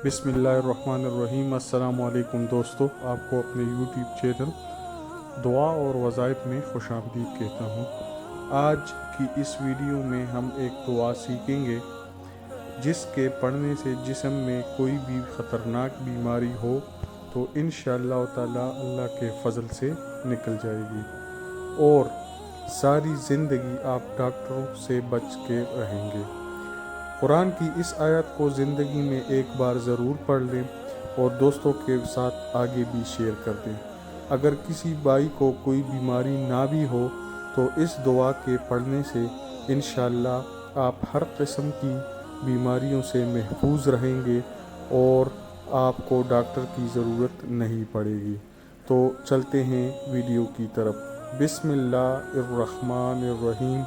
بسم اللہ الرحمن الرحیم۔ السلام علیکم دوستو، آپ کو اپنے یوٹیوب چینل دعا اور وظائف میں خوش آمدید کہتا ہوں۔ آج کی اس ویڈیو میں ہم ایک دعا سیکھیں گے جس کے پڑھنے سے جسم میں کوئی بھی خطرناک بیماری ہو تو انشاءاللہ تعالی اللہ کے فضل سے نکل جائے گی اور ساری زندگی آپ ڈاکٹروں سے بچ کے رہیں گے۔ قرآن کی اس آیت کو زندگی میں ایک بار ضرور پڑھ لیں اور دوستوں کے ساتھ آگے بھی شیئر کر دیں۔ اگر کسی بھائی کو کوئی بیماری نہ بھی ہو تو اس دعا کے پڑھنے سے انشاءاللہ آپ ہر قسم کی بیماریوں سے محفوظ رہیں گے اور آپ کو ڈاکٹر کی ضرورت نہیں پڑے گی۔ تو چلتے ہیں ویڈیو کی طرف۔ بسم اللہ الرحمن الرحیم۔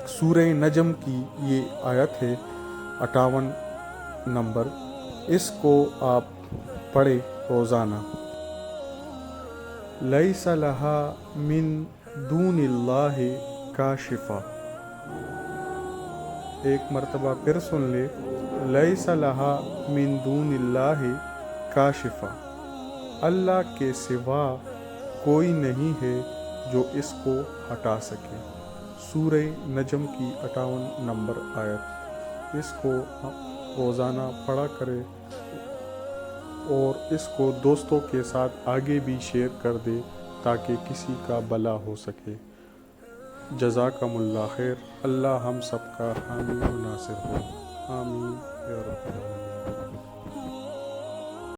سورہ نجم کی یہ آیت ہے 58 نمبر۔ اس کو آپ پڑھیں روزانہ۔ لیس لہا من دون اللہ کاشفہ۔ ایک مرتبہ پھر سن لے، لیس لہا من دون اللہ کاشفہ۔ اللہ کے سوا کوئی نہیں ہے جو اس کو ہٹا سکے۔ سورہ نجم کی 58 نمبر آیت۔ اس کو روزانہ پڑھا کرے اور اس کو دوستوں کے ساتھ آگے بھی شیئر کر دے تاکہ کسی کا بھلا ہو سکے۔ جزاکم اللہ خیر۔ اللہ ہم سب کا حامی و ناصر ہو۔ آمین یا رب العالمین۔